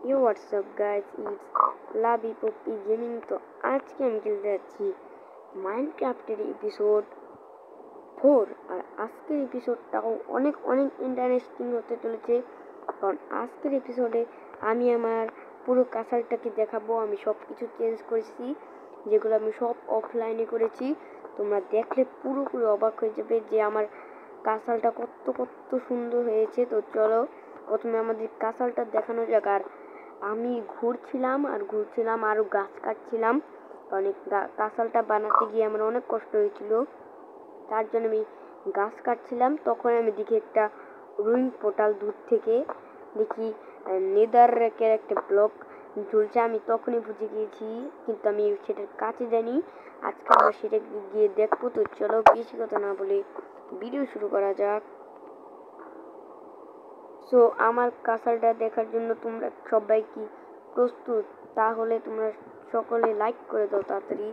Yo, what's up guys, it's লাবি Poppy gaming. তো আজকে আমি খেলতে যাচ্ছি মাইনক্রাফটের এপিসোড 4। আর আজকের এপিসোডটাও অনেক অনেক ইন্টারেস্টিং হতে চলেছে, কারণ আজকের এপিসোডে আমি আমার পুরো কাসালটাকে দেখাবো। আমি সব কিছু চেঞ্জ করেছি, যেগুলো আমি সব অফলাইনে করেছি। তোমরা দেখলে পুরোপুরি অবাক হয়ে যাবে যে আমার কাসালটা কত কত সুন্দর হয়েছে। তো চলো প্রথমে আমাদের কাসালটা দেখানো যাক। আর আমি ঘুরছিলাম আরও গাছ কাটছিলাম, কারণ কাসালটা বানাতে গিয়ে আমার অনেক কষ্ট হয়েছিল। তার জন্য আমি গাছ কাটছিলাম। তখন আমি দেখি একটা রুইন পোর্টাল দূর থেকে, দেখি নেদার রেকের একটা ব্লক ঝুলছে। আমি তখনই বুঝে গিয়েছি, কিন্তু আমি সেটার কাছে যাইনি। আজকে আমরা সেটা গিয়ে দেখবো। তো চলো বেশি কথা না বলে ভিডিও শুরু করা যাক। সো আমার কাসালটা দেখার জন্য তোমরা সবাই কি প্রস্তুত? তাহলে তোমরা সকলে লাইক করে দাও তাড়াতাড়ি।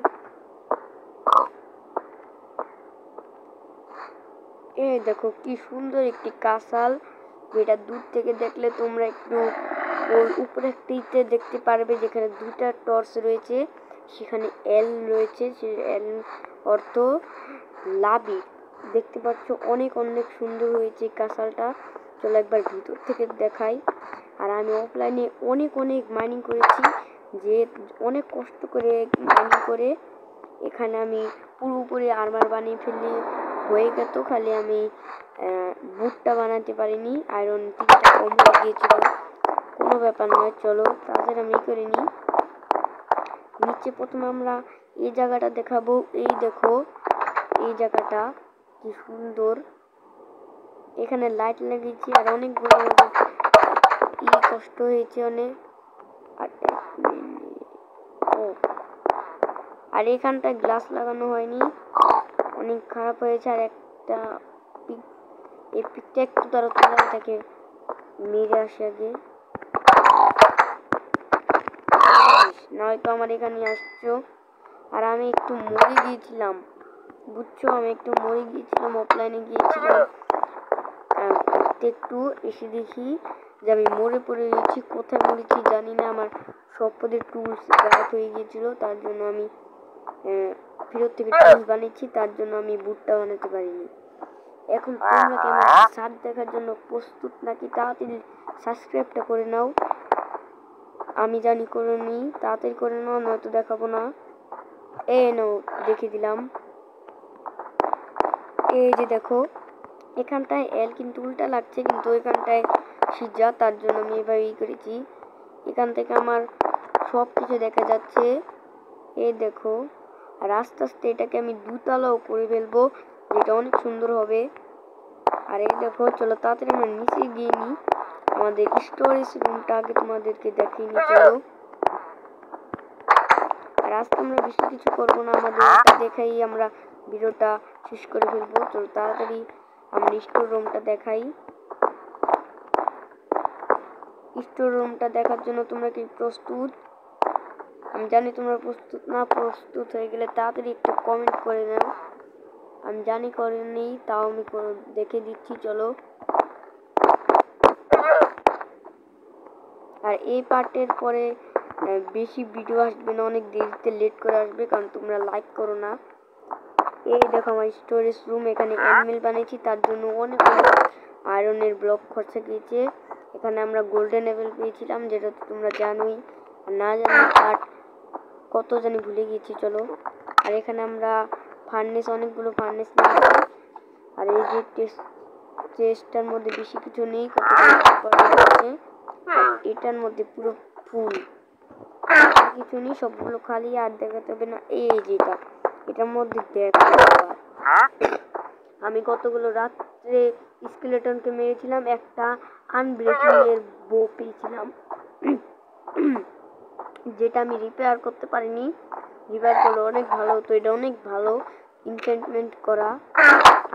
এই দেখো কি সুন্দর একটি কাসাল, যেটা দূর থেকে দেখলে তোমরা একটু ওর উপরে একটি দেখতে পারবে, যেখানে দুটা টর্চ রয়েছে, সেখানে এল রয়েছে। সে এল অর্থ লাবি। দেখতে পাচ্ছ অনেক অনেক সুন্দর হয়েছে কাসালটা। চলো একবার ভিতর থেকে দেখাই। আর আমি অফলাইনে অনেক অনেক মাইনিং করেছি, যে অনেক কষ্ট করে মাইনিং করে এখানে আমি পুরোপুরি আর্মার বানিয়ে ফেললি হয়ে গেত। খালি আমি বুটটা বানাতে পারিনি, আয়রন টিকিটা কম হয়ে গিয়েছিল। কোনো ব্যাপার নয়, চলো তাদের আমি করে নিই। নিচে প্রথমে আমরা এই জায়গাটা দেখাবো। এই দেখো এই জায়গাটা কি সুন্দর, এখানে লাইট লাগিয়েছি। আর অনেকগুলো কষ্ট হয়েছে অনেক। আর এখানটায় গ্লাস লাগানো হয়নি, অনেক খারাপ হয়েছে। আর একটা এই পিকটা একটু তারা তোলা, এটাকে মেরে আসে আগে, নয়তো আমার এখানে আসছো। আর আমি একটু মরে গিয়েছিলাম, বুঝছো, আমি একটু মরে গিয়েছিলাম, অফলাইনে গিয়েছিলাম। একটু এসে দেখি যে আমি মরে পড়ে গেছি। কোথায় মরেছি জানি না, আমার সব পদের টুলস গায়েব হয়ে গিয়েছিল। তার জন্য আমি ফেরত থেকে টুলস বানিয়েছি, তার জন্য আমি বুটটা বানাতে পারিনি। এখন তোমরা কি আমার সাথ দেখার জন্য প্রস্তুত নাকি? তাড়াতাড়ি সাবস্ক্রাইবটা করে নাও। আমি জানি করে নিই, তাড়াতাড়ি করে নাও, নয়তো দেখাবো না। নাও দেখিয়ে দিলাম। এই যে দেখো এখানটায় এল কিন্তু উল্টা লাগছে, কিন্তু ওইখানটায় সিজা, তার জন্য আমি এভাবেই করেছি। এখান থেকে আমার সব কিছু দেখা যাচ্ছে। এই দেখো, আর আস্তে আস্তে এটাকে আমি দুতলাও করে ফেলবো, যেটা অনেক সুন্দর হবে। আর এই দেখো, চলো তাড়াতাড়ি আমরা নিচে গিয়ে নিই। আমাদের স্টোরেজ রুমটা আগে তোমাদেরকে দেখিয়ে নিই, চলো। আর আজকে আমরা বেশি কিছু করবো না, আমাদের দেখাই আমরা ভিডিওটা শেষ করে ফেলবো। চলো তাড়াতাড়ি আমরা স্টোর রুমটা দেখাই। স্টোর রুমটা দেখার জন্য তোমরা কি প্রস্তুত? আমি জানি তোমরা প্রস্তুত না। প্রস্তুত হয়ে গেলে তাড়াতাড়ি একটু কমেন্ট করে নাও। আমি জানি করে নেই, তাও আমি দেখে দিচ্ছি, চলো। আর এই পার্টের পরে বেশি ভিডিও আসবে না, অনেক দেরিতে লেট করে আসবে, কারণ তোমরা লাইক করো না। এই দেখো আমার স্টোরেজ রুম, এখানে অ্যানিমেল বানিয়েছি, তার জন্য অনেক আয়রনের ব্লক খরচা গিয়েছে। এখানে আমরা গোল্ডেন লেভেল পেয়েছিলাম, যেটা তোমরা জানোই। আর না জানি কাঠ কত জানি ভুলে গিয়েছি, চলো। আর এখানে আমরা ফার্নেস, অনেকগুলো ফার্নেস নিয়েছি। আর এই যে চেস্টটার মধ্যে বেশি কিছু নেই, এটার মধ্যে পুরো ফুল, কিছু নেই, সবগুলো খালি। আর দেখাতে হবে না। এই যেটা এটার মধ্যে দেখো, আমি কতগুলো রাত্রে স্কেলেটনকে মেরেছিলাম, একটা আনব্রেকিং এর বো পেয়েছিলাম, যেটা আমি রিপেয়ার করতে পারিনি। রিপেয়ার করলে অনেক ভালো হতো। এটা অনেক ভালো ইনচেন্টমেন্ট করা,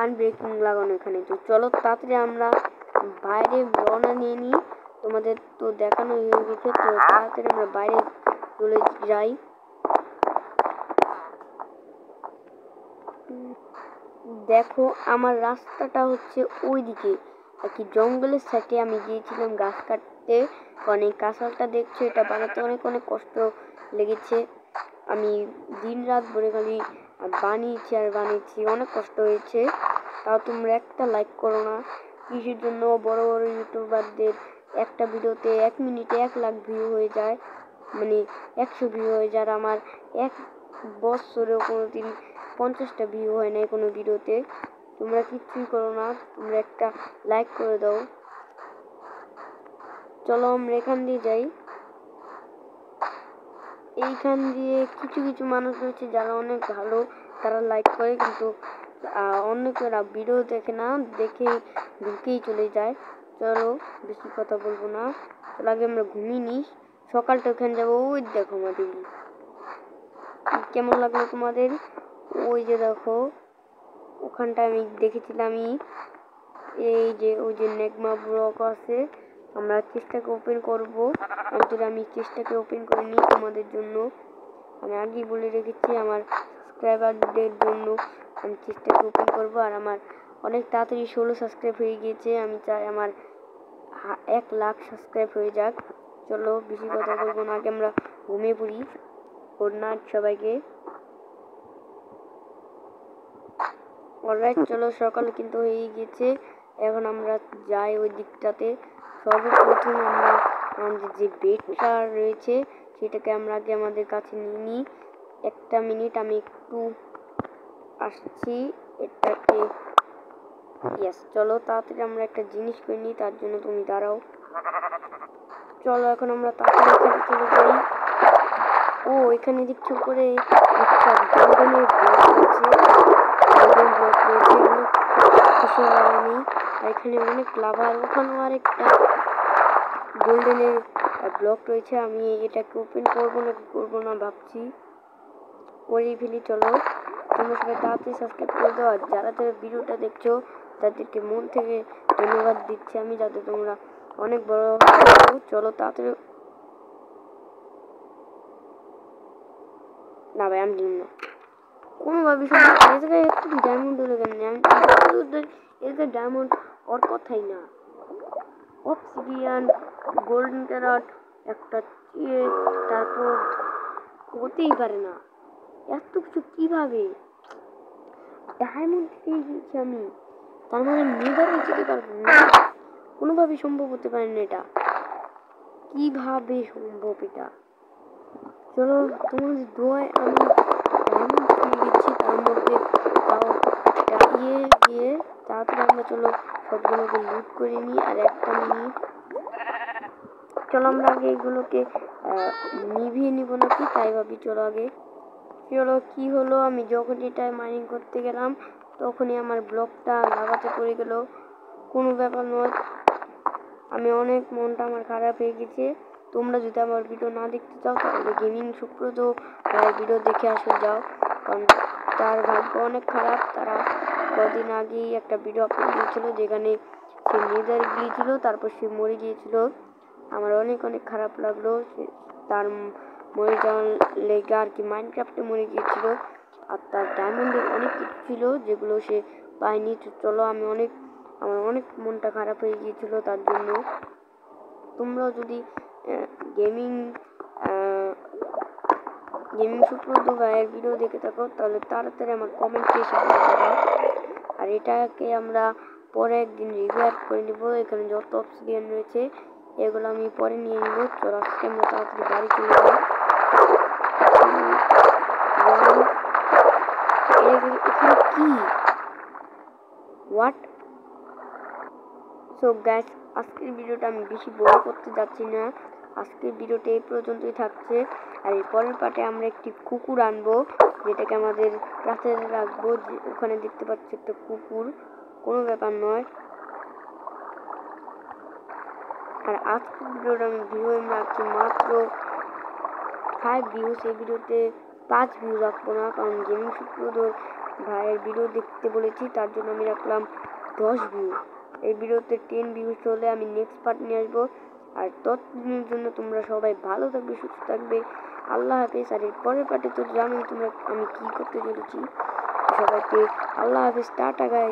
আনব্রেকিং লাগানো এখানে। তো চলো তাড়াতাড়ি আমরা বাইরে রওনা নিয়ে নিই, তোমাদের তো দেখানো হয়ে গেছে। তো তাড়াতাড়ি আমরা বাইরে চলে যাই। দেখো আমার রাস্তাটা হচ্ছে ওই দিকে, আর কি জঙ্গলের সাইডে আমি গিয়েছিলাম গাছ কাটতে, কারণ এই কাঁচালটা দেখছো এটা বানাতে অনেক অনেক কষ্ট লেগেছে। আমি দিন রাত ভরে খালি বানিয়েছি আর বানিয়েছি, অনেক কষ্ট হয়েছে। তাও তোমরা একটা লাইক করো না। কিসের জন্য বড় বড় ইউটিউবারদের একটা ভিডিওতে 1 মিনিটে 1 লাখ ভিউ হয়ে যায়, মানে 100 ভিউ হয়ে যায়, আমার 1 বছরেও কোনোদিন 50টা ভিউ হয় না কোনো ভিডিওতে। তোমরা কিচ্ছুই করো না, তোমরা একটা লাইক করে দাও। চলো আমরা এখান দিয়ে যাই। এইখান দিয়ে কিছু কিছু মানুষ রয়েছে যারা অনেক ভালো, তারা লাইক করে, কিন্তু অনেকেরা ভিডিও দেখে না, দেখে ঢুকেই চলে যায়। চলো বেশি কথা বলবো না, চলো আগে আমরা ঘুমিয়ে নিই, সকালটা ওখানে যাবো। ওই দেখো আমাদের কেমন লাগলো তোমাদের? ওই যে দেখো ওখানটা আমি দেখেছিলাম, এই যে ওই যে নেগমা ব্লক আছে, আমরা চেষ্টাকে ওপেন করবো। আমি চেষ্টাকে ওপেন করে নিই তোমাদের জন্য। আমি আগেই বলে রেখেছি আমার সাবস্ক্রাইবারদের জন্য আমি চেষ্টাকে ওপেন করবো। আর আমার অনেক তাড়াতাড়ি 16 সাবস্ক্রাইব হয়ে গিয়েছে, আমি চাই আমার 1 লাখ সাবস্ক্রাইব হয়ে যাক। চলো বেশি কথা বলবো না, আগে আমরা ঘুমিয়ে পড়ি। গুড নাইট সবাইকে। অলরাইট, চলো সকাল কিন্তু হয়ে গেছে, এখন আমরা যাই ওই দিকটাতে। সর্বপ্রথম আমরা আমাদের যে বেডটা রয়েছে সেটাকে আমরা আগে আমাদের কাছে নিয়ে নিই। 1 মিনিট, আমি একটু আসছি এটাকে। ইয়েস, চলো তাড়াতাড়ি আমরা একটা জিনিস করে নিই, তার জন্য তুমি দাঁড়াও। চলো এখন আমরা তাড়াতাড়ি এখানে চলে যাই। ও এখানে দেখছো করে একটা গোল্ডেনের ব্লক রয়েছে, গোল্ডেন ব্লক রয়েছে, অনেক খুশি হলাম আমি। আর এখানে অনেক লাভার, ওখানেও আর একটা গোল্ডেনের ব্লক রয়েছে। আমি এটাকে ওপেন করবো না ভাবছি, করেই ফেলি। চলো তোমরা সবাই তাড়াতাড়ি সাবস্ক্রাইব করে দাও, আর যারা যারা ভিডিওটা দেখছো তাদেরকে মন থেকে ধন্যবাদ দিচ্ছি আমি, যাতে তোমরা অনেক বড়। চলো তাড়াতাড়ি। না ভাই আমি দিন না কোনোভাবে এই জায়গায় একটু ডায়মন্ড হলে কেন, আমি এই জায়গায় ডায়মন্ড ওর কথাই না। অবসিডিয়ান, গোল্ডেন ক্যারট, একটা তারপর হতেই পারে না, এত কিছু কিভাবে ডায়মন্ড পেয়ে গেছি আমি, তার মানে নেভারে যেতে পারবো না, কোনোভাবেই সম্ভব হতে পারে না এটা, কিভাবে সম্ভব এটা? চলো তোমাদের দোয়ায় আমি ডায়মন্ড পেয়ে গেছি, তার মধ্যে তাও একটা দিয়ে তাড়াতাড়ি আমরা চলো সবগুলোকে লুট করে নিই। আর 1 মিনিট, চলো আমরা আগে এগুলোকে নিভিয়ে নিব নাকি তাই ভাবি। চলো আগে, চলো কি হলো, আমি যখন এটা মাইনিং করতে গেলাম তখনই আমার ব্লকটা লাগাতে পড়ে গেল। কোনো ব্যাপার নয়, আমি অনেক মনটা আমার খারাপ হয়ে গেছে। তোমরা যদি আমার ভিডিও না দেখতে চাও তাহলে গেমিং সুপ্রদ ভিডিও দেখে আসো যাও, কারণ তার ভাগ্য অনেক খারাপ। তারা কদিন আগেই একটা ভিডিও আপলোড দিয়েছিল যেখানে সে নেদার গিয়েছিল, তারপর সে মরে গিয়েছিল। আমার অনেক অনেক খারাপ লাগলো, তার মরে যাওয়ার লেগে আর কি মাইনক্রাফটে মরে গিয়েছিল, আর তার ডায়মন্ডের অনেক কিছু ছিল যেগুলো সে পায়নি। চলো আমার অনেক মনটা খারাপ হয়ে গিয়েছিল তার জন্য। তোমরাও যদি গেমিং সুপ্রদ ভাইয়ের ভিডিও দেখে থাকো তাহলে তাড়াতাড়ি আমার কমেন্টে এসে বলতে। আর এটাকে আমরা পরে একদিন রিভিউ করে নিব। এখানে যত অবসিডিয়ান রয়েছে এগুলো আমি পরে নিয়ে নিব। চলো আজকে আমরা তাড়াতাড়ি বাড়ি চলে যাই। এখানে কি হোয়াট? সো গাইস, আজকের ভিডিওটা আমি বেশি বড় করতে যাচ্ছি না, আজকের ভিডিওটা এই পর্যন্তই থাকছে। আর এই পরের পার্টে আমরা একটি কুকুর আনবো, যেটাকে আমাদের কাছে রাখবো। ওখানে দেখতে পাচ্ছি একটা কুকুর, কোনো ব্যাপার নয়। আর আজকের ভিডিওটা আমি ভিউ রাখছি মাত্র 5 ভিউজ। এই ভিডিওতে 5 ভিউ রাখবো না, কারণ গেমিং সুপ্রদ ভাইয়ের ভিডিও দেখতে বলেছি, তার জন্য আমি রাখলাম 10 ভিউ। এই ভিডিওতে 10 ভিউজ হলে আমি নেক্সট পার্ট নিয়ে আসবো। আর ততদিনের জন্য তোমরা সবাই ভালো থাকবে, সুস্থ থাকবে, আল্লাহ হাফেজ। আর এর পরের পার্টে তো জানোই তোমরা আমি কি করতে চলেছি। সবাইকে আল্লাহ হাফেজ, টাটা গাইস।